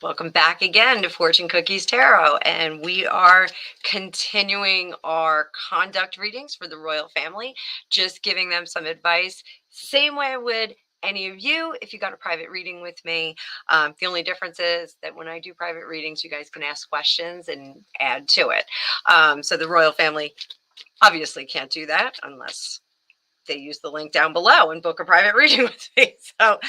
Welcome back again to Fortune Cookies Tarot, and we are continuing our conduct readings for the royal family, just giving them some advice, same way I would any of you if you got a private reading with me. The only difference is that when I do private readings, you guys can ask questions and add to it. So the royal family obviously can't do that unless they use the link down below and book a private reading with me. So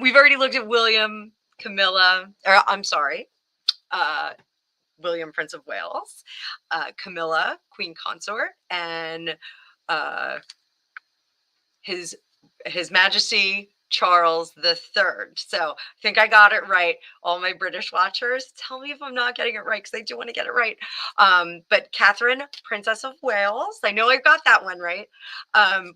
we've already looked at William, Camilla, or I'm sorry, uh, William, Prince of Wales, Camilla, Queen Consort, and uh, his Majesty Charles III. So I think I got it right. All my British watchers, tell me if I'm not getting it right because I do want to get it right. But Catherine, Princess of Wales, I know I got that one right.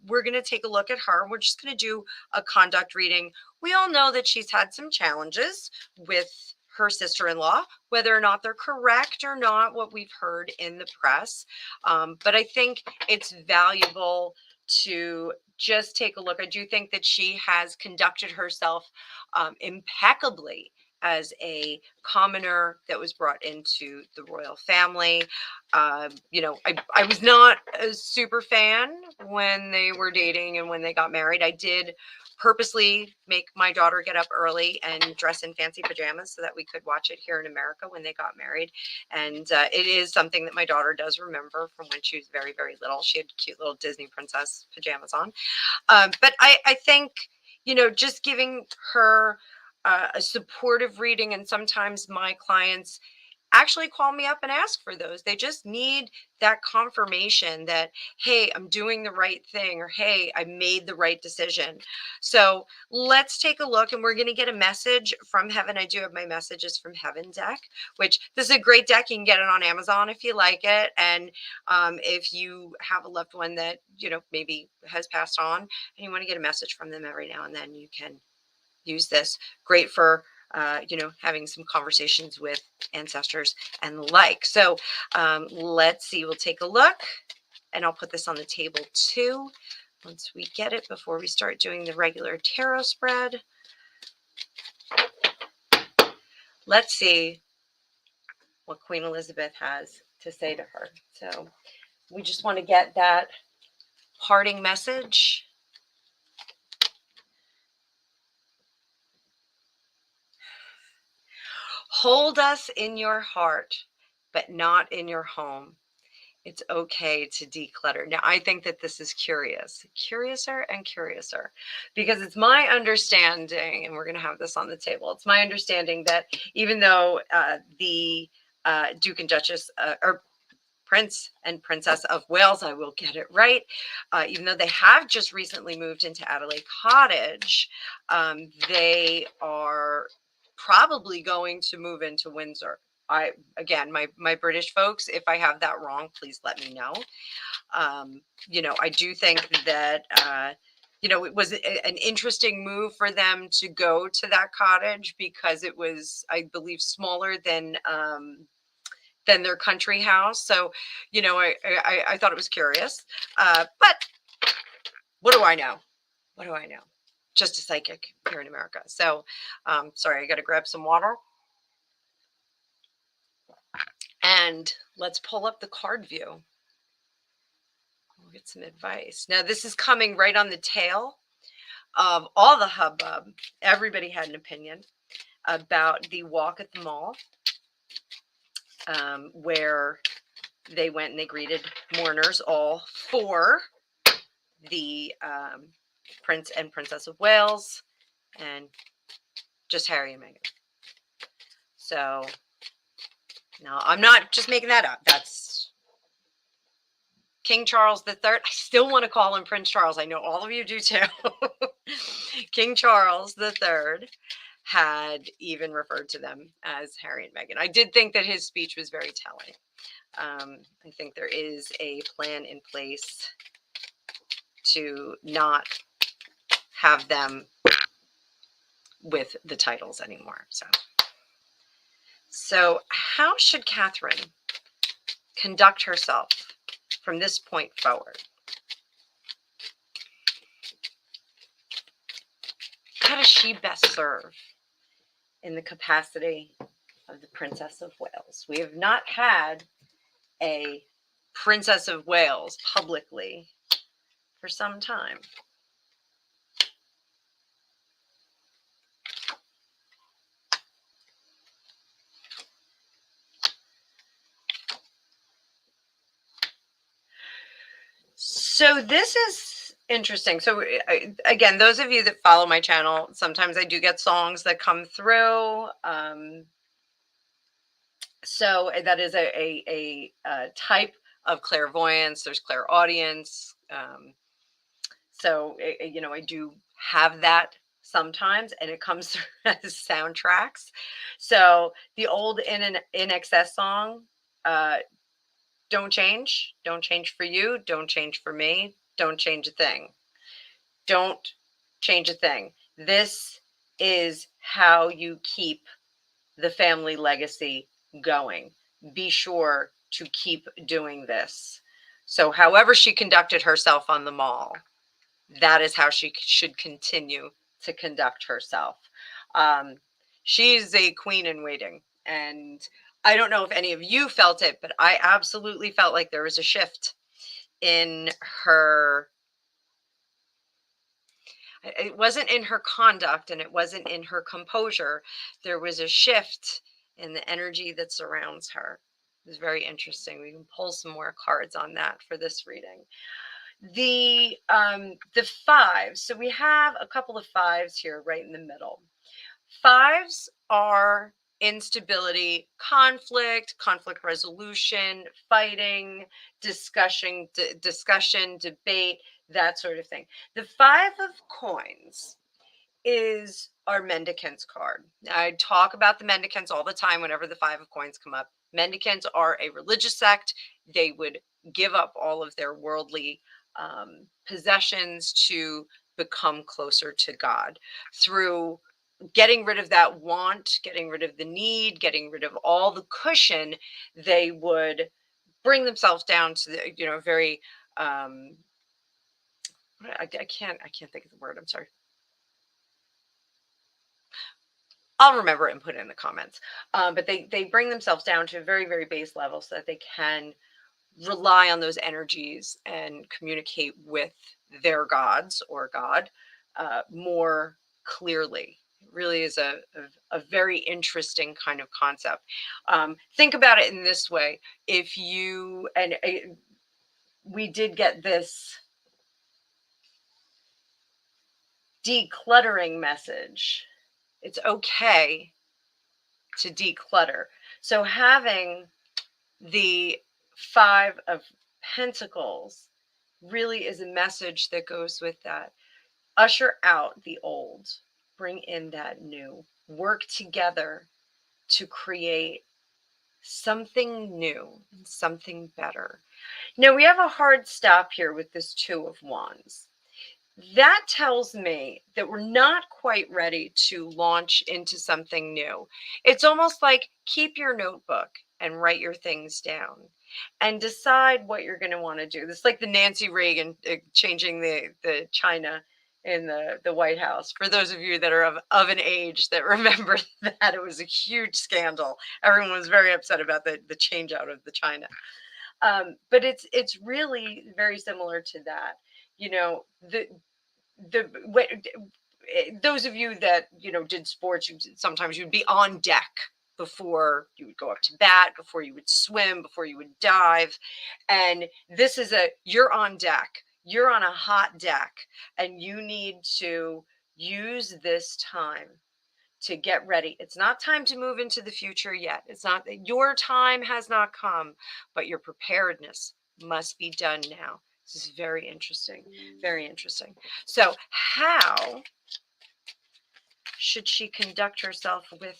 We're going to take a look at her. We're just going to do a conduct reading. We all know that she's had some challenges with her sister-in-law, whether or not they're correct or not, what we've heard in the press. But I think it's valuable to just take a look. I do think that she has conducted herself impeccably as a commoner that was brought into the royal family. I was not a super fan when they were dating and when they got married. I did purposely make my daughter get up early and dress in fancy pajamas so that we could watch it here in America when they got married. And it is something that my daughter does remember from when she was very, very little. She had cute little Disney princess pajamas on. But I think, just giving her a supportive reading, and sometimes my clients actually call me up and ask for those. They just need that confirmation that, hey, I'm doing the right thing, or hey, I made the right decision. So let's take a look, and we're going to get a message from heaven. I do have my messages from heaven deck, which this is a great deck. You can get it on Amazon if you like it. And if you have a loved one that, maybe has passed on and you want to get a message from them every now and then, you can use this. Great for having some conversations with ancestors and the like. So let's see, we'll take a look, and I'll put this on the table too once we get it before we start doing the regular tarot spread. Let's see what Queen Elizabeth has to say to her. So we just want to get that parting message. Hold us in your heart, but not in your home. It's okay to declutter. Now, I think that this is curiouser and curiouser, because it's my understanding, and we're going to have this on the table. It's my understanding that even though the Duke and Duchess, or Prince and Princess of Wales, I will get it right, even though they have just recently moved into Adelaide Cottage, they are probably going to move into Windsor. Again, my British folks, if I have that wrong, please let me know. I do think that it was an interesting move for them to go to that cottage, because it was, I believe, smaller than their country house. So, I thought it was curious. But what do I know? What do I know? Just a psychic here in America. So, sorry, I got to grab some water. And let's pull up the card view. We'll get some advice. Now, this is coming right on the tail of all the hubbub. Everybody had an opinion about the walk at the mall, where they went and they greeted mourners, all for the Prince and Princess of Wales, and just Harry and Meghan. So, no, I'm not just making that up. That's King Charles III. I still want to call him Prince Charles. I know all of you do too. King Charles III had even referred to them as Harry and Meghan. I did think that his speech was very telling. I think there is a plan in place to not have them with the titles anymore. So how should Catherine conduct herself from this point forward? How does she best serve in the capacity of the Princess of Wales. We have not had a Princess of Wales publicly for some time. So this is interesting. So again, those of you that follow my channel, sometimes I do get songs that come through. So that is a type of clairvoyance. There's clairaudience. So I do have that sometimes, and it comes through as soundtracks. So the old In Excess song, don't change for you, don't change for me, don't change a thing, don't change a thing. This is how you keep the family legacy going. Be sure to keep doing this. So however she conducted herself on the mall, that is how she should continue to conduct herself. She's a queen in waiting. And I don't know if any of you felt it, but I absolutely felt like there was a shift in her. It wasn't in her conduct and it wasn't in her composure. There was a shift in the energy that surrounds her. It was very interesting. We can pull some more cards on that for this reading. The fives. So we have a couple of fives here right in the middle. Fives are instability, conflict resolution, fighting, discussion, debate, that sort of thing. The Five of Coins is our mendicants card. I talk about the mendicants all the time whenever the Five of Coins come up. Mendicants are a religious sect. They would give up all of their worldly possessions to become closer to God through getting rid of that want, getting rid of the need, getting rid of all the cushion. They would bring themselves down to the, very I can't think of the word. I'm sorry. I'll remember it and put it in the comments. But they bring themselves down to a very, very base level so that they can rely on those energies and communicate with their gods or God more clearly. It really is a very interesting kind of concept. Think about it in this way. If you, and we did get this decluttering message. It's okay to declutter. So having the Five of Pentacles really is a message that goes with that. Usher out the old, bring in that new, work together to create something new and something better. Now we have a hard stop here with this Two of Wands. That tells me that we're not quite ready to launch into something new. It's almost like keep your notebook and write your things down and decide what you're going to want to do. This is like the Nancy Reagan changing the China in the White House. For those of you that are of an age that remember that, it was a huge scandal. Everyone was very upset about the change out of the China. But it's really very similar to that. Those of you that did sports, sometimes you'd be on deck before you would go up to bat, before you would swim, before you would dive. And this is you're on deck, you're on a hot deck, and you need to use this time to get ready. It's not time to move into the future yet. It's not that your time has not come, but your preparedness must be done now. This is very interesting. Very interesting. So how should she conduct herself with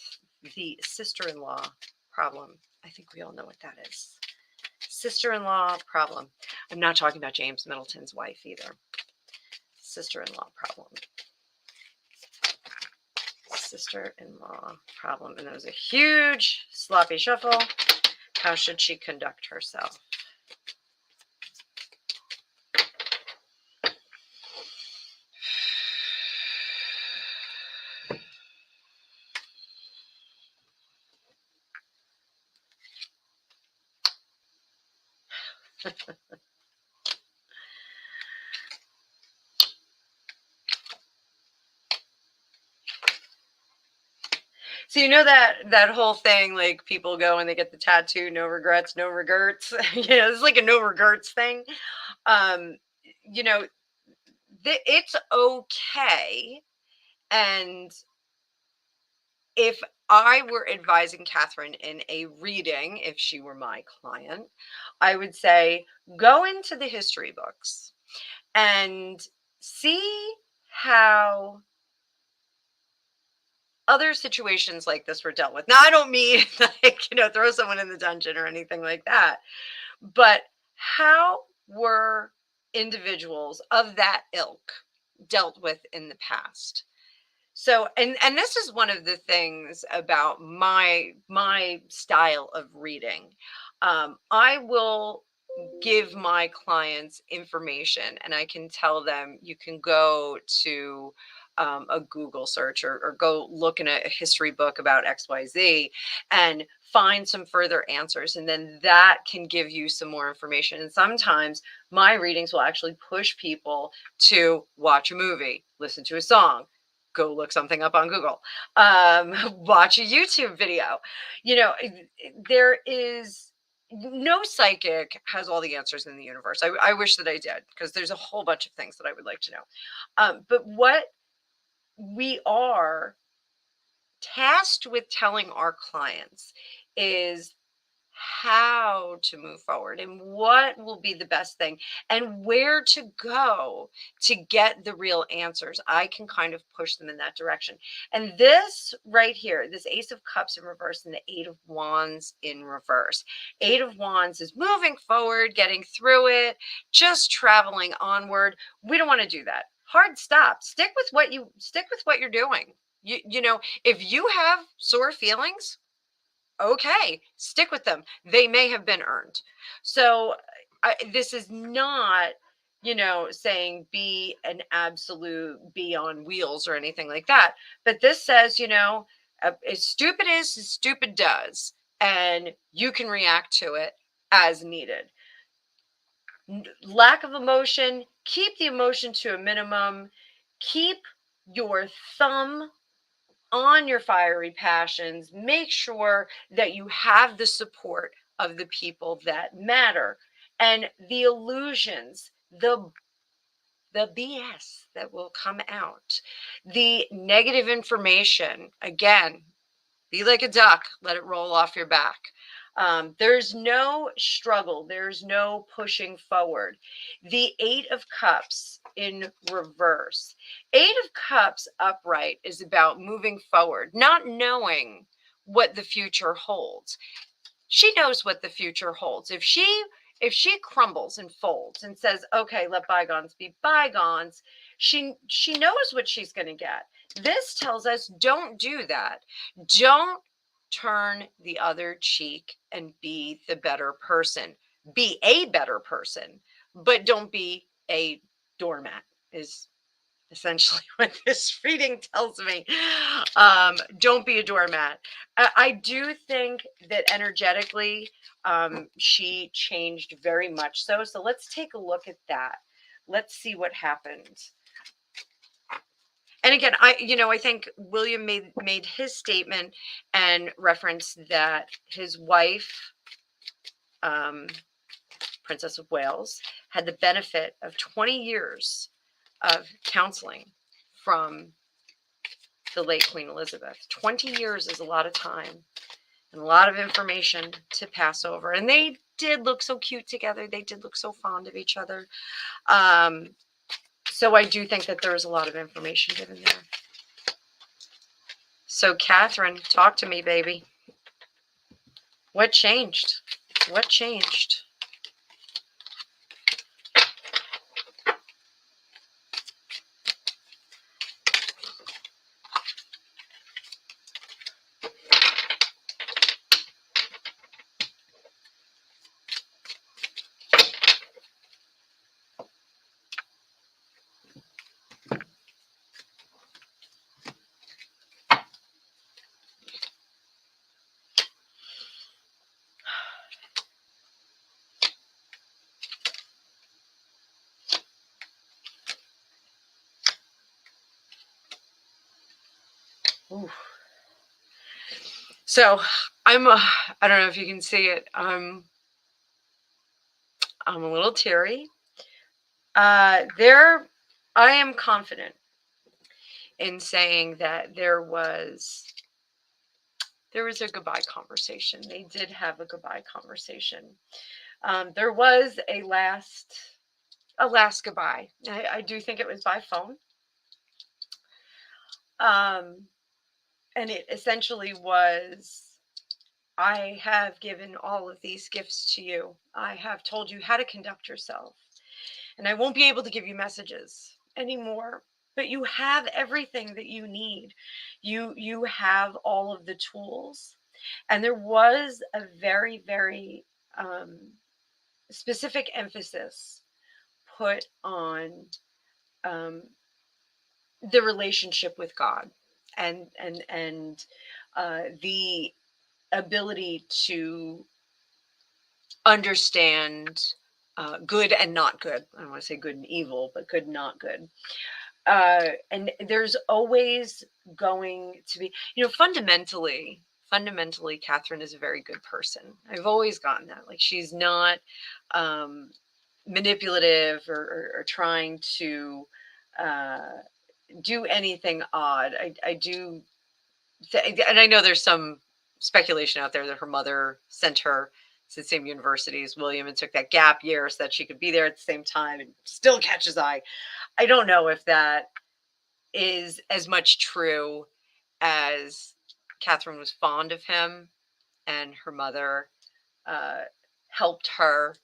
the sister-in-law problem? I think we all know what that is. Sister-in-law problem. I'm not talking about James Middleton's wife either. Sister-in-law problem. Sister-in-law problem. And there was a huge sloppy shuffle. How should she conduct herself? So you know that whole thing, like people go and they get the tattoo, no regrets, no regrets. It's like a no regrets thing. Um, you know, it's okay. And if I were advising Catherine in a reading, if she were my client, I would say go into the history books and see how other situations like this were dealt with. Now, I don't mean like, throw someone in the dungeon or anything like that, but how were individuals of that ilk dealt with in the past? So, and this is one of the things about my style of reading. I will give my clients information and I can tell them you can go to a Google search or go look in a history book about XYZ and find some further answers. And then that can give you some more information. And sometimes my readings will actually push people to watch a movie, listen to a song, go look something up on Google, watch a YouTube video. There is no psychic has all the answers in the universe. I wish that I did, because there's a whole bunch of things that I would like to know. But what we are tasked with telling our clients is how to move forward and what will be the best thing and where to go to get the real answers. I can kind of push them in that direction. And this right here, this Ace of Cups in reverse and the Eight of Wands in reverse. Eight of Wands is moving forward, getting through it, just traveling onward. We don't want to do that. Hard stop. Stick with what you're doing. If you have sore feelings, okay, stick with them. They may have been earned. So this is not, saying be an absolute be on wheels or anything like that. But this says, as stupid is, as stupid does, and you can react to it as needed. Lack of emotion, keep the emotion to a minimum. Keep your thumb on your fiery passions. Make sure that you have the support of the people that matter, and the illusions, the BS that will come out, the negative information, again, be like a duck, let it roll off your back. There's no struggle, there's no pushing forward. The Eight of Cups in reverse. Eight of Cups upright is about moving forward, not knowing what the future holds. She knows what the future holds. If she crumbles and folds and says, okay, let bygones be bygones, she knows what she's going to get. This tells us don't do that. Don't turn the other cheek and be the better person. Be a better person, but don't be a doormat, is essentially what this reading tells me. Don't be a doormat. I do think that energetically, she changed very much so. So let's take a look at that. Let's see what happened. And again, I think William made his statement and referenced that his wife, Princess of Wales, had the benefit of 20 years of counseling from the late Queen Elizabeth. 20 years is a lot of time and a lot of information to pass over. And they did look so cute together. They did look so fond of each other. So I do think that there's a lot of information given there. So Catherine, talk to me, baby. What changed? What changed? Ooh. So I don't know if you can see it. I'm a little teary. There, I am confident in saying that there was a goodbye conversation. They did have a goodbye conversation. There was a last goodbye. I do think it was by phone. Um, and it essentially was, I have given all of these gifts to you. I have told you how to conduct yourself. And I won't be able to give you messages anymore. But you have everything that you need. You have all of the tools. And there was a very, very specific emphasis put on um, the relationship with God, and the ability to understand good and not good. I don't want to say good and evil, but good and not good. And there's always going to be, fundamentally, Catherine is a very good person. I've always gotten that. Like, she's not um, manipulative or trying to uh, do anything odd. I do, and I know there's some speculation out there that her mother sent her to the same university as William and took that gap year so that she could be there at the same time and still catch his eye. I don't know if that is as much true as Catherine was fond of him and her mother uh, helped her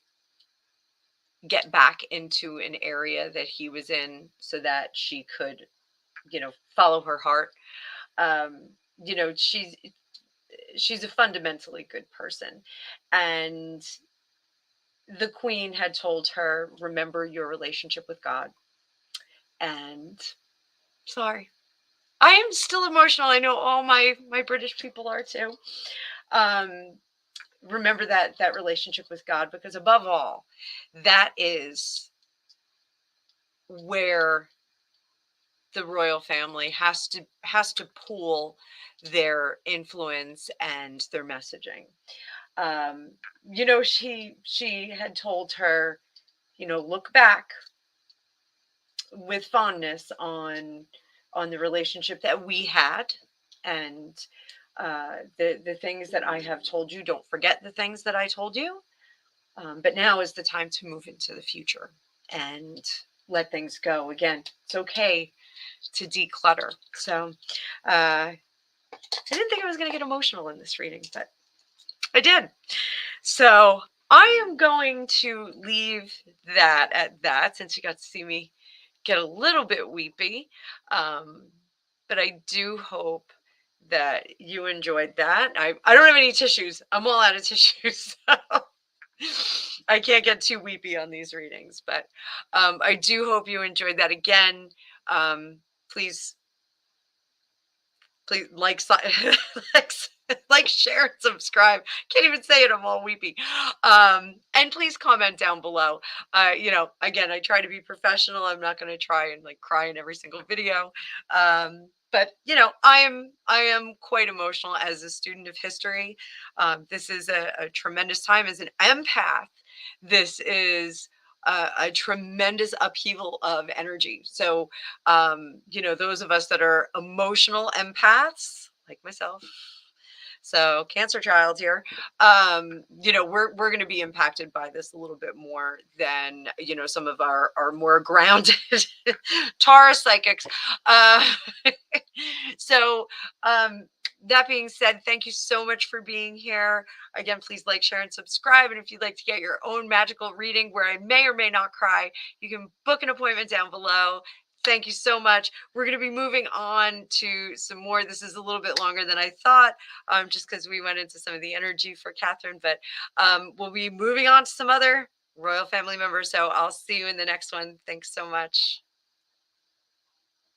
get back into an area that he was in so that she could, follow her heart. Um, you know, she's a fundamentally good person. And the queen had told her, remember your relationship with God. And sorry, I am still emotional. I know all my British people are too. Um, remember that relationship with God, because above all, that is where the royal family has to pool their influence and their messaging. Um, she had told her, look back with fondness on the relationship that we had, and the things that I have told you. Don't forget the things that I told you. But now is the time to move into the future and let things go. Again, it's okay to declutter. So I didn't think I was going to get emotional in this reading, but I did. So I am going to leave that at that, since you got to see me get a little bit weepy. But I do hope that you enjoyed that. I don't have any tissues. I'm all out of tissues. So I can't get too weepy on these readings, but I do hope you enjoyed that. Again, please like, like, share, and subscribe. Can't even say it. I'm all weepy. And please comment down below. Again, I try to be professional. I'm not going to try and cry in every single video. But I am quite emotional as a student of history. This is a tremendous time as an empath. This is a tremendous upheaval of energy. So those of us that are emotional empaths, like myself, so Cancer child here, we're going to be impacted by this a little bit more than some of our more grounded Taurus psychics. Uh, so that being said, thank you so much for being here. Again, please like, share, and subscribe. And if you'd like to get your own magical reading where I may or may not cry, you can book an appointment down below. Thank you so much. We're going to be moving on to some more. This is a little bit longer than I thought, just because we went into some of the energy for Catherine. But we'll be moving on to some other royal family members. So I'll see you in the next one. Thanks so much.